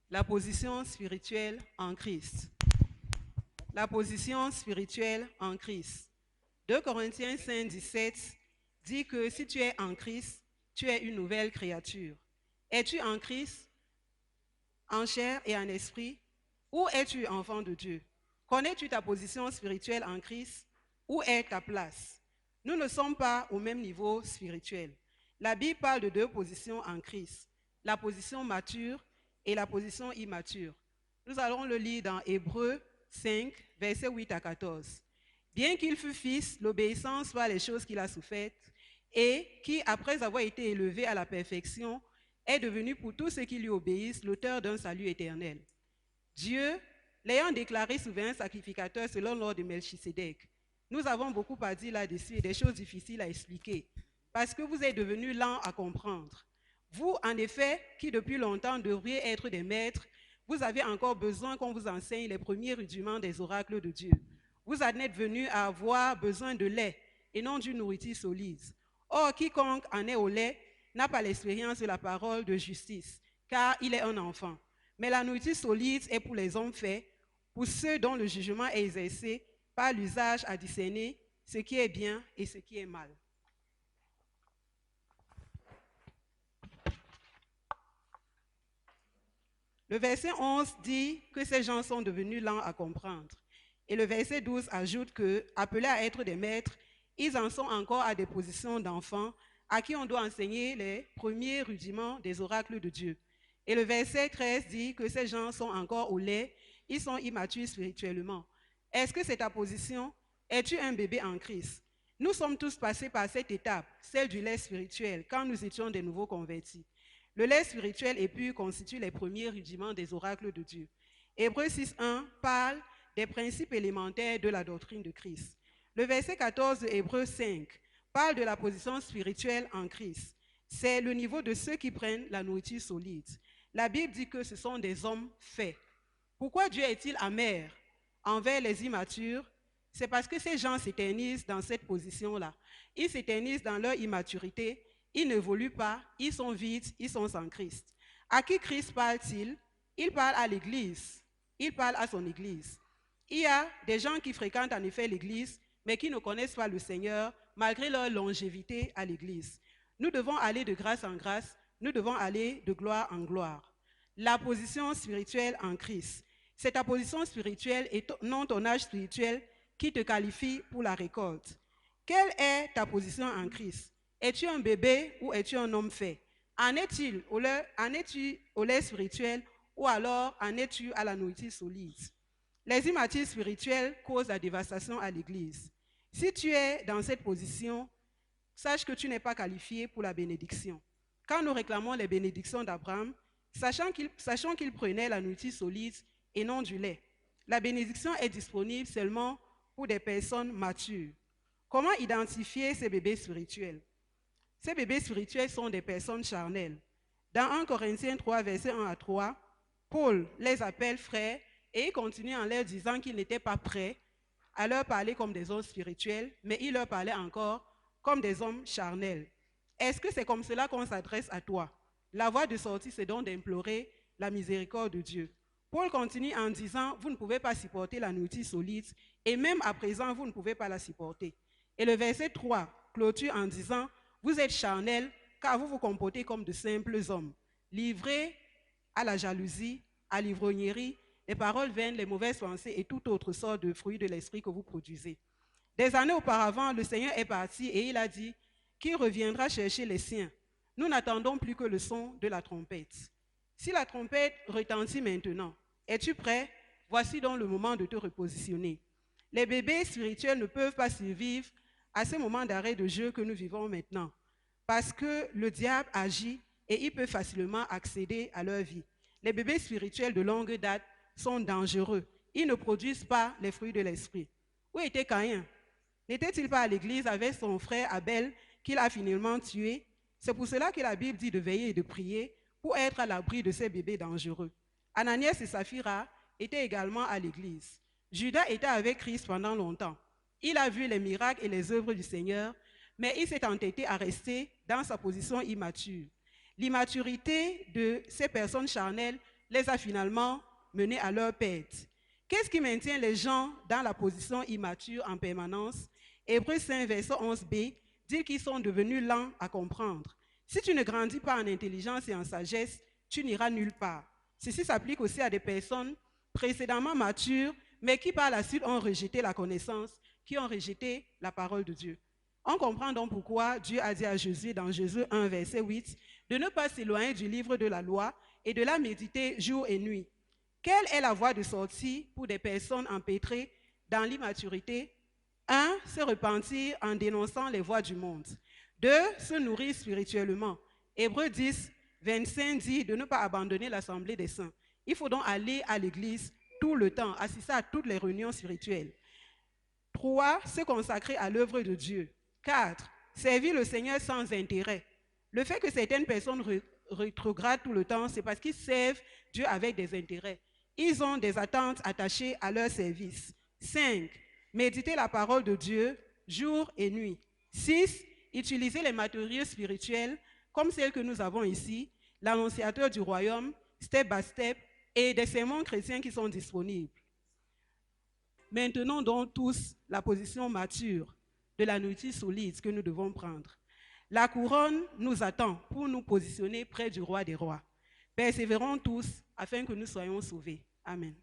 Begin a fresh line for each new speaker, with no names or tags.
La position spirituelle en Christ. La position spirituelle en Christ. 2 Corinthiens 5, 17 dit que si tu es en Christ, tu es une nouvelle créature. Es-tu en Christ, en chair et en esprit, ou es-tu enfant de Dieu? Connais-tu ta position spirituelle en Christ? Où est ta place? Nous ne sommes pas au même niveau spirituel. La Bible parle de deux positions en Christ, la position mature et la position immature. Nous allons le lire dans Hébreux 5, versets 8 à 14. Bien qu'il fût fils, l'obéissance par les choses qu'il a souffertes, et qui, après avoir été élevé à la perfection, est devenu pour tous ceux qui lui obéissent l'auteur d'un salut éternel. Dieu, l'ayant déclaré souverain sacrificateur selon l'ordre de Melchisédek. Nous avons beaucoup à dire là-dessus et des choses difficiles à expliquer, parce que vous êtes devenus lents à comprendre. Vous, en effet, qui depuis longtemps devriez être des maîtres, vous avez encore besoin qu'on vous enseigne les premiers rudiments des oracles de Dieu. Vous en êtes venus à avoir besoin de lait et non d'une nourriture solide. Or, quiconque en est au lait n'a pas l'expérience de la parole de justice, car il est un enfant. Mais la nourriture solide est pour les hommes faits, pour ceux dont le jugement est exercé par l'usage à discerner ce qui est bien et ce qui est mal. Le verset 11 dit que ces gens sont devenus lents à comprendre. Et le verset 12 ajoute que, appelés à être des maîtres, ils en sont encore à des positions d'enfants à qui on doit enseigner les premiers rudiments des oracles de Dieu. Et le verset 13 dit que ces gens sont encore au lait, ils sont immatures spirituellement. Est-ce que c'est ta position? Es-tu un bébé en Christ? Nous sommes tous passés par cette étape, celle du lait spirituel, quand nous étions des nouveaux convertis. Le lait spirituel et pur constitue les premiers rudiments des oracles de Dieu. Hébreux 6.1 parle des principes élémentaires de la doctrine de Christ. Le verset 14 de Hébreux 5 parle de la position spirituelle en Christ. C'est le niveau de ceux qui prennent la nourriture solide. La Bible dit que ce sont des hommes faits. Pourquoi Dieu est-il amer envers les immatures? C'est parce que ces gens s'éternisent dans cette position-là. Ils s'éternisent dans leur immaturité. Ils n'évoluent pas, ils sont vides, ils sont sans Christ. À qui Christ parle-t-il? Il parle à l'Église, il parle à son Église. Il y a des gens qui fréquentent en effet l'Église, mais qui ne connaissent pas le Seigneur, malgré leur longévité à l'Église. Nous devons aller de grâce en grâce, nous devons aller de gloire en gloire. La position spirituelle en Christ, c'est ta position spirituelle et non ton âge spirituel qui te qualifie pour la récolte. Quelle est ta position en Christ? Es-tu un bébé ou es-tu un homme fait? En es-tu au lait spirituel ou alors en es-tu à la nourriture solide? Les immatures spirituels causent la dévastation à l'Église. Si tu es dans cette position, sache que tu n'es pas qualifié pour la bénédiction. Quand nous réclamons les bénédictions d'Abraham, sachant qu'il prenait la nourriture solide et non du lait, la bénédiction est disponible seulement pour des personnes matures. Comment identifier ces bébés spirituels? Ces bébés spirituels sont des personnes charnelles. Dans 1 Corinthiens 3, versets 1 à 3, Paul les appelle frères et il continue en leur disant qu'ils n'étaient pas prêts à leur parler comme des hommes spirituels, mais il leur parlait encore comme des hommes charnels. Est-ce que c'est comme cela qu'on s'adresse à toi? La voie de sortie, c'est donc d'implorer la miséricorde de Dieu. Paul continue en disant, vous ne pouvez pas supporter la nourriture solide, et même à présent, vous ne pouvez pas la supporter. Et le verset 3 clôture en disant, vous êtes charnels, car vous vous comportez comme de simples hommes, livrés à la jalousie, à l'ivrognerie, les paroles vaines, les mauvaises pensées et toute autre sorte de fruits de l'esprit que vous produisez. Des années auparavant, le Seigneur est parti et il a dit qu'il reviendra chercher les siens. Nous n'attendons plus que le son de la trompette. Si la trompette retentit maintenant, es-tu prêt? Voici donc le moment de te repositionner. Les bébés spirituels ne peuvent pas survivre à ce moment d'arrêt de jeu que nous vivons maintenant, parce que le diable agit et il peut facilement accéder à leur vie. Les bébés spirituels de longue date sont dangereux. Ils ne produisent pas les fruits de l'esprit. Où était Caïn? N'était-il pas à l'église avec son frère Abel qu'il a finalement tué? C'est pour cela que la Bible dit de veiller et de prier pour être à l'abri de ces bébés dangereux. Ananias et Saphira étaient également à l'église. Judas était avec Christ pendant longtemps. Il a vu les miracles et les œuvres du Seigneur, mais il s'est entêté à rester dans sa position immature. L'immaturité de ces personnes charnelles les a finalement menés à leur perte. Qu'est-ce qui maintient les gens dans la position immature en permanence? Hébreux 5, verset 11b, dit qu'ils sont devenus lents à comprendre. Si tu ne grandis pas en intelligence et en sagesse, tu n'iras nulle part. Ceci s'applique aussi à des personnes précédemment matures, mais qui par la suite ont rejeté la connaissance, qui ont rejeté la parole de Dieu. On comprend donc pourquoi Dieu a dit à Jésus dans Jésus 1, verset 8, de ne pas s'éloigner du livre de la loi et de la méditer jour et nuit. Quelle est la voie de sortie pour des personnes empêtrées dans l'immaturité? 1. Se repentir en dénonçant les voies du monde. 2. Se nourrir spirituellement. Hébreux 10, 25 dit de ne pas abandonner l'assemblée des saints. Il faut donc aller à l'église tout le temps, assister à toutes les réunions spirituelles. 3. Se consacrer à l'œuvre de Dieu. 4. Servir le Seigneur sans intérêt. Le fait que certaines personnes rétrogradent tout le temps, c'est parce qu'ils servent Dieu avec des intérêts. Ils ont des attentes attachées à leur service. 5. Méditer la parole de Dieu jour et nuit. 6. Utiliser les matériaux spirituels comme celles que nous avons ici, l'annonciateur du royaume, step by step, et des sermons chrétiens qui sont disponibles. Maintenons donc tous la position mature de la nourriture solide que nous devons prendre. La couronne nous attend pour nous positionner près du roi des rois. Persévérons tous afin que nous soyons sauvés. Amen.